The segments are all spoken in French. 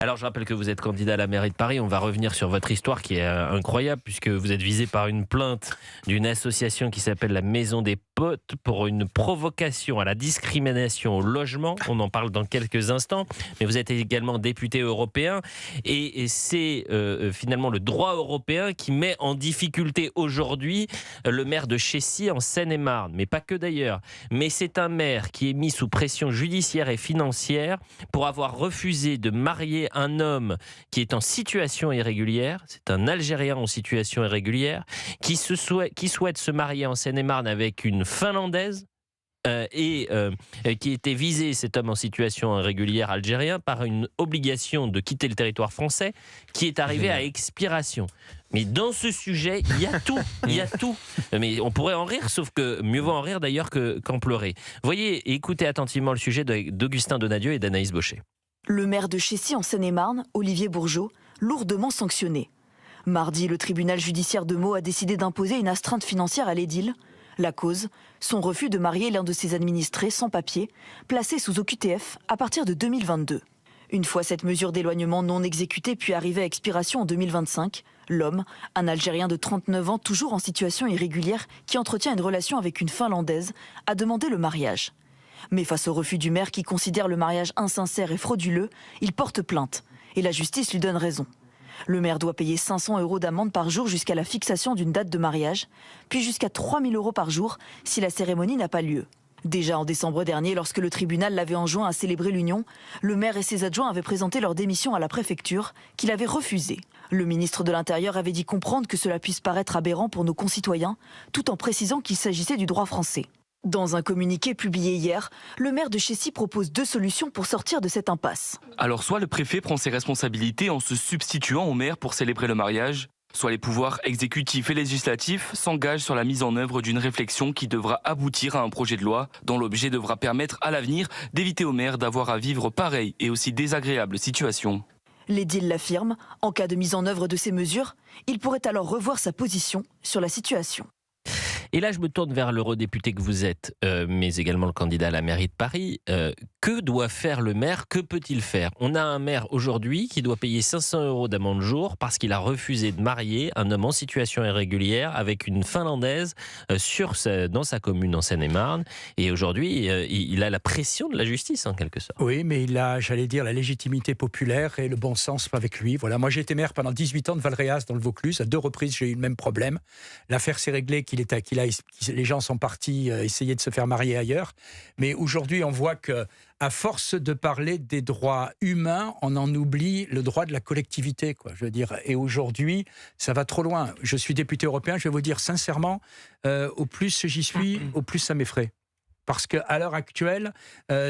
Alors je rappelle que vous êtes candidat à la mairie de Paris. On va revenir sur votre histoire qui est incroyable puisque vous êtes visé par une plainte d'une association qui s'appelle la Maison des Potes pour une provocation à la discrimination au logement. On en parle dans quelques instants. Mais vous êtes également député européen et c'est finalement le droit européen qui met en difficulté aujourd'hui le maire de Chécy en Seine-et-Marne. Mais pas que d'ailleurs. Mais c'est un maire qui est mis sous pression judiciaire et financière pour avoir refusé de marier un homme qui est en situation irrégulière, c'est un Algérien en situation irrégulière, qui souhaite se marier en Seine-et-Marne avec une Finlandaise et qui était visé, cet homme en situation irrégulière algérien, par une obligation de quitter le territoire français qui est arrivée à expiration. Mais dans ce sujet, il y a tout, il y a tout. Mais on pourrait en rire, sauf que mieux vaut en rire d'ailleurs qu'en pleurer. Voyez et écoutez attentivement le sujet d'Augustin Donadieu et d'Anaïs Baucher. Le maire de Chécy en Seine-et-Marne, Olivier Bourgeot, lourdement sanctionné. Mardi, le tribunal judiciaire de Meaux a décidé d'imposer une astreinte financière à l'édile. La cause, son refus de marier l'un de ses administrés sans papier, placé sous OQTF à partir de 2022. Une fois cette mesure d'éloignement non exécutée puis arrivée à expiration en 2025, l'homme, un Algérien de 39 ans toujours en situation irrégulière qui entretient une relation avec une Finlandaise, a demandé le mariage. Mais face au refus du maire qui considère le mariage insincère et frauduleux, il porte plainte et la justice lui donne raison. Le maire doit payer 500 € d'amende par jour jusqu'à la fixation d'une date de mariage, puis jusqu'à 3 000 € par jour si la cérémonie n'a pas lieu. Déjà en décembre dernier, lorsque le tribunal l'avait enjoint à célébrer l'union, le maire et ses adjoints avaient présenté leur démission à la préfecture, qu'il avait refusée. Le ministre de l'Intérieur avait dit comprendre que cela puisse paraître aberrant pour nos concitoyens, tout en précisant qu'il s'agissait du droit français. Dans un communiqué publié hier, le maire de Chécy propose 2 solutions pour sortir de cette impasse. Alors soit le préfet prend ses responsabilités en se substituant au maire pour célébrer le mariage, soit les pouvoirs exécutifs et législatifs s'engagent sur la mise en œuvre d'une réflexion qui devra aboutir à un projet de loi dont l'objet devra permettre à l'avenir d'éviter au maire d'avoir à vivre pareille et aussi désagréable situation. L'édile l'affirme, en cas de mise en œuvre de ces mesures, il pourrait alors revoir sa position sur la situation. Et là, je me tourne vers l'eurodéputé que vous êtes, mais également le candidat à la mairie de Paris. Que doit faire le maire? Que peut-il faire? On a un maire aujourd'hui qui doit payer 500 € d'amende jour parce qu'il a refusé de marier un homme en situation irrégulière avec une Finlandaise dans sa commune en Seine-et-Marne. Et aujourd'hui, il a la pression de la justice, en quelque sorte. Oui, mais il a, j'allais dire, la légitimité populaire et le bon sens avec lui. Voilà. Moi, j'ai été maire pendant 18 ans de Valréas, dans le Vaucluse. À 2 reprises, j'ai eu le même problème. L'affaire s'est réglée, les gens sont partis essayer de se faire marier ailleurs. Mais aujourd'hui, on voit que à force de parler des droits humains, on en oublie le droit de la collectivité, quoi, je veux dire. Et aujourd'hui, ça va trop loin. Je suis député européen, je vais vous dire sincèrement, au plus j'y suis, au plus ça m'effraie. Parce qu'à l'heure actuelle,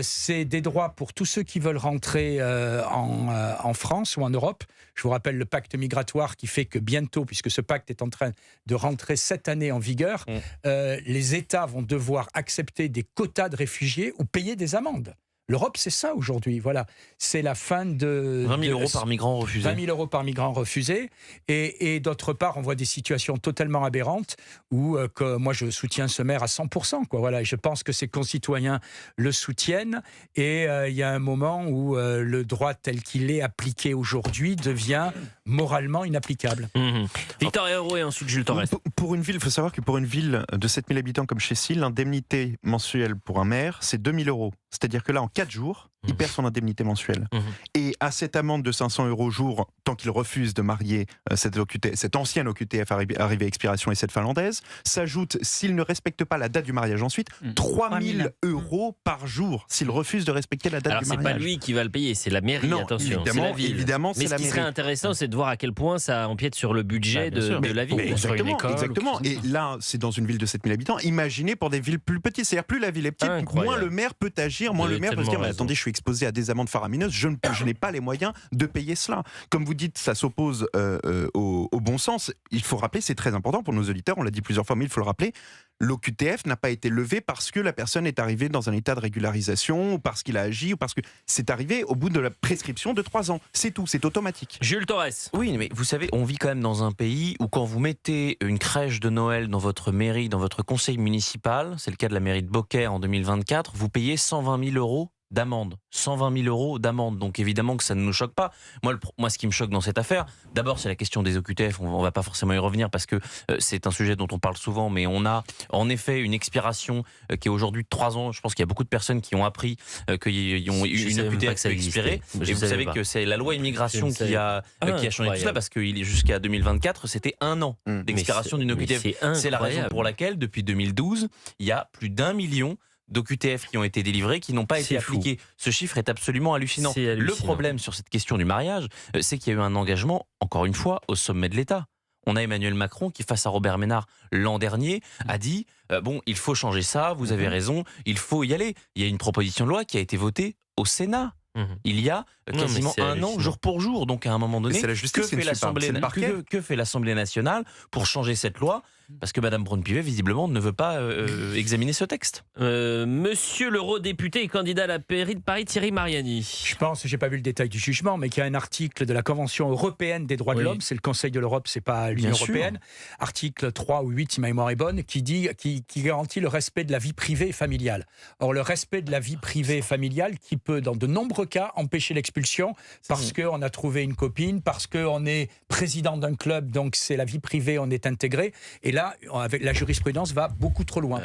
c'est des droits pour tous ceux qui veulent rentrer en France ou en Europe. Je vous rappelle le pacte migratoire qui fait que bientôt, puisque ce pacte est en train de rentrer cette année en vigueur, les États vont devoir accepter des quotas de réfugiés ou payer des amendes. L'Europe, c'est ça aujourd'hui. Voilà, c'est la fin de 20 000 € par migrant refusé. 20 000 € par migrant refusé. Et d'autre part, on voit des situations totalement aberrantes où que moi, je soutiens ce maire à 100%. Quoi. Voilà, et je pense que ses concitoyens le soutiennent. Et il y a un moment où le droit tel qu'il est appliqué aujourd'hui devient moralement inapplicable. Victor Hérault et ensuite Jules Torres. Pour une ville, il faut savoir que pour une ville de 7 000 habitants comme Chécy, l'indemnité mensuelle pour un maire, c'est 2 000 €. C'est-à-dire que là, en 4 jours, il perd son indemnité mensuelle. Et à cette amende de 500 € jour, tant qu'il refuse de marier cette ancienne OQTF arrivée à expiration et cette Finlandaise, s'ajoute, s'il ne respecte pas la date du mariage ensuite, 3 000 € par jour, s'il refuse de respecter la date du mariage. Alors, c'est pas lui qui va le payer, c'est la mairie, non, attention, c'est la ville. Évidemment, mais c'est la ce qui mairie. serait intéressant, c'est de voir à quel point ça empiète sur le budget de la ville. Mais exactement. Et là, c'est dans une ville de 7 000 habitants. Imaginez pour des villes plus petites. C'est-à-dire, plus la ville est petite, moins le maire peut agir, moins le maire peut se dire, mais attendez, je suis exposé à des amendes faramineuses, je n'ai pas les moyens de payer cela. Comme vous dites, ça s'oppose au bon sens. Il faut rappeler, c'est très important pour nos auditeurs, on l'a dit plusieurs fois, mais il faut le rappeler, l'OQTF n'a pas été levé parce que la personne est arrivée dans un état de régularisation, ou parce qu'il a agi, ou parce que c'est arrivé au bout de la prescription de 3 ans. C'est tout, c'est automatique. Jules Torres. Oui, mais vous savez, on vit quand même dans un pays où quand vous mettez une crèche de Noël dans votre mairie, dans votre conseil municipal, c'est le cas de la mairie de Beaucaire en 2024, vous payez 120 000 € d'amende, 120 000 euros d'amende. Donc évidemment que ça ne nous choque pas. Moi, ce qui me choque dans cette affaire, d'abord, c'est la question des OQTF. On ne va pas forcément y revenir parce que c'est un sujet dont on parle souvent, mais on a en effet une expiration qui est aujourd'hui de 3 ans. Je pense qu'il y a beaucoup de personnes qui ont appris qu'ils ont eu une OQTF expirée. Et vous savez que c'est la loi immigration qui a changé tout ça, parce que jusqu'à 2024, c'était 1 an d'expiration d'une OQTF. C'est la raison pour laquelle, depuis 2012, il y a plus d'1 million d'OQTF qui ont été délivrés, qui n'ont pas été appliqués. Ce chiffre est absolument hallucinant. Le problème sur cette question du mariage, c'est qu'il y a eu un engagement, encore une fois, au sommet de l'État. On a Emmanuel Macron qui, face à Robert Ménard l'an dernier, a dit bon, il faut changer ça, vous avez raison, il faut y aller. Il y a une proposition de loi qui a été votée au Sénat. Il y a quasiment 1 an, jour pour jour. Donc à un moment donné, que fait l'Assemblée nationale pour changer cette loi ? Parce que Mme Braun-Pivet, visiblement, ne veut pas examiner ce texte. Monsieur l'eurodéputé et candidat à la mairie de Paris, Thierry Mariani. Je pense, j'ai pas vu le détail du jugement, mais qu'il y a un article de la Convention européenne des droits de l'homme, c'est le Conseil de l'Europe, c'est pas l'Union européenne, article 3 ou 8, si ma mémoire est bonne, qui garantit le respect de la vie privée et familiale. Or, le respect de la vie privée et familiale qui peut, dans de nombreux cas, empêcher l'expulsion parce qu'on a trouvé une copine, parce qu'on est président d'un club, donc c'est la vie privée, on est intégré. Et là, avec la jurisprudence va beaucoup trop loin.